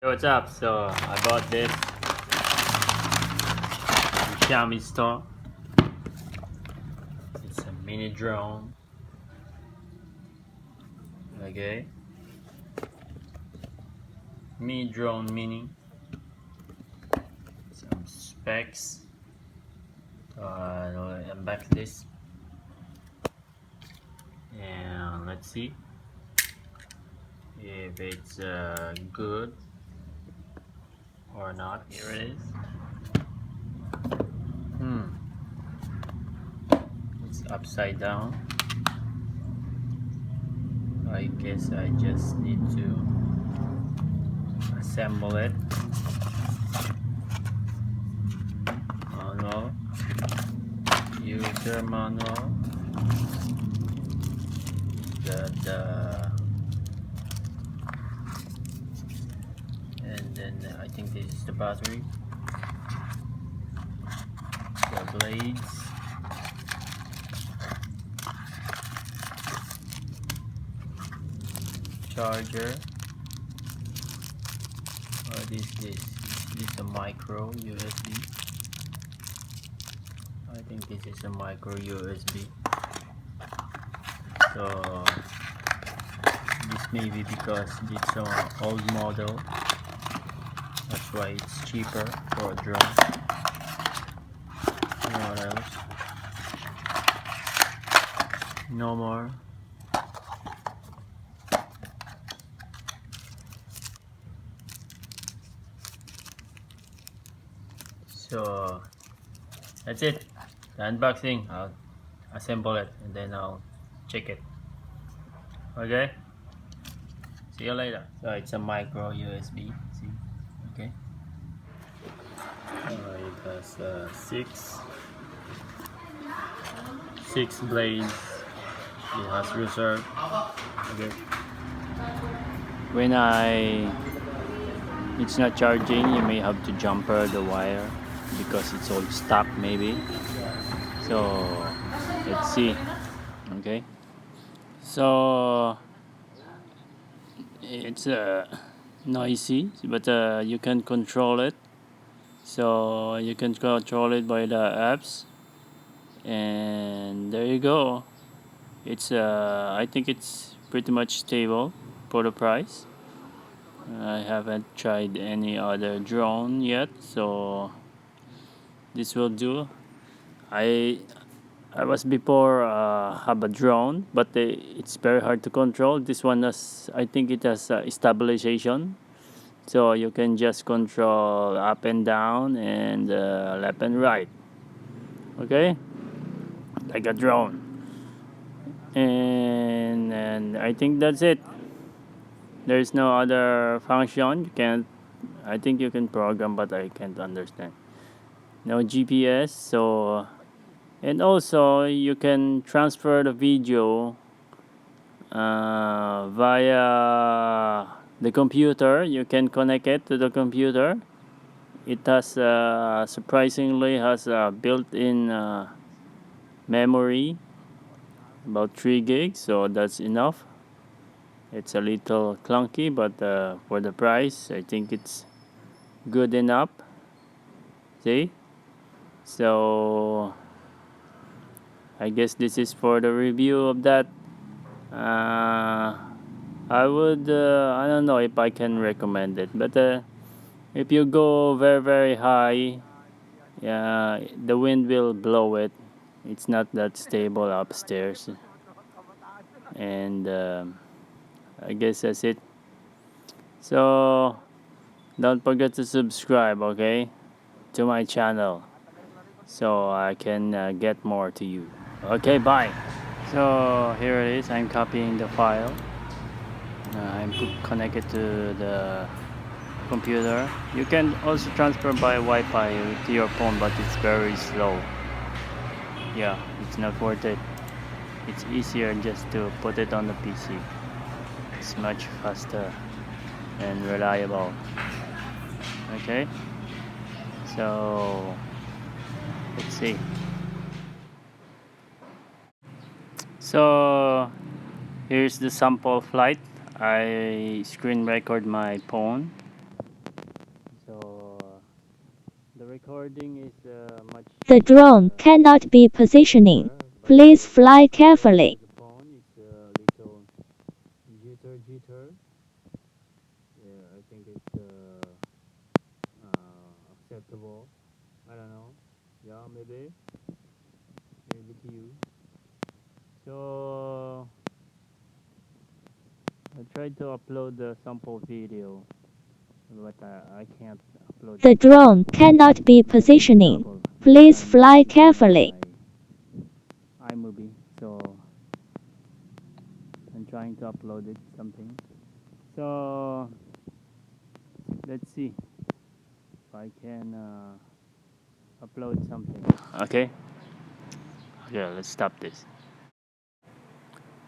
Hey, what's up? So I bought this in Xiaomi store. It's a mini drone. Okay, mini drone mini. Some specs. So I'll unbox this and let's see if it's good or not. Here it is. It's upside down. I guess I just need to assemble it. Manual, user manual. The and then I think this is the battery, the blades, charger. What is this? Is this a micro USB? I think this is a micro USB. So this may be because it's an old model. That's why it's cheaper for a drone. What else? No more. So that's it. The unboxing. I'll assemble it and then I'll check it. Okay. See you later. So it's a micro USB. See. Okay. It has six blades. It has reserve. Okay. When it's not charging, you may have to jumper the wire because it's all stuck maybe. So let's see. Okay. So it's noisy, but you can control it. So you can control it by the apps, and there you go. It's I think it's pretty much stable for the price. I haven't tried any other drone yet, so this will do. I I was before have a drone, but it's very hard to control. This one has, I think it has stabilization, so you can just control up and down and left and right. Okay, like a drone. And I think that's it. There's no other function. You can't. I think you can program, but I can't understand. No GPS, so and also you can transfer the video via the computer. You can connect it to the computer. It has surprisingly has a built-in memory, about 3 gigs, so that's enough. It's a little clunky, but for the price, I think it's good enough. See? So I guess this is for the review of that. I would, I don't know if I can recommend it, but if you go very, very high, the wind will blow it. It's not that stable upstairs. And I guess that's it. So don't forget to subscribe, okay, to my channel, so I can get more to you. Okay, bye. So here it is. I'm copying the file. I'm connected to the computer. You can also transfer by Wi-Fi to your phone, but it's very slow. Yeah, it's not worth it. It's easier just to put it on the PC. It's much faster and reliable. Okay, so let's see. So here's the sample flight. I screen record my phone. recording is much The drone cannot be positioning. better, but Please fly with carefully. the phone it's a little jitter. Yeah, I think it's acceptable. I don't know. Yeah, maybe to you. So I tried to upload the sample video, but I can't upload The it. drone cannot be I think it's positioning. double. Because Please fly it's using carefully. my iMovie, so I'm trying to upload it something. So let's see if I can upload something. Okay. Okay, let's stop this.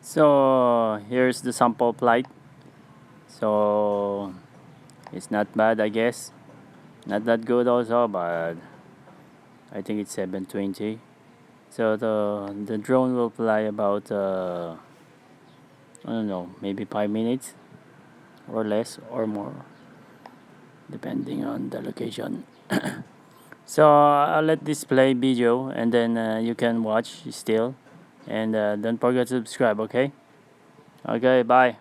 So here's the sample flight. So it's not bad, I guess. Not that good also, but I think it's 720. So the drone will fly about I don't know, maybe 5 minutes or less or more, depending on the location. So I'll let this play video, and then you can watch still, and don't forget to subscribe. Okay. Okay. Bye.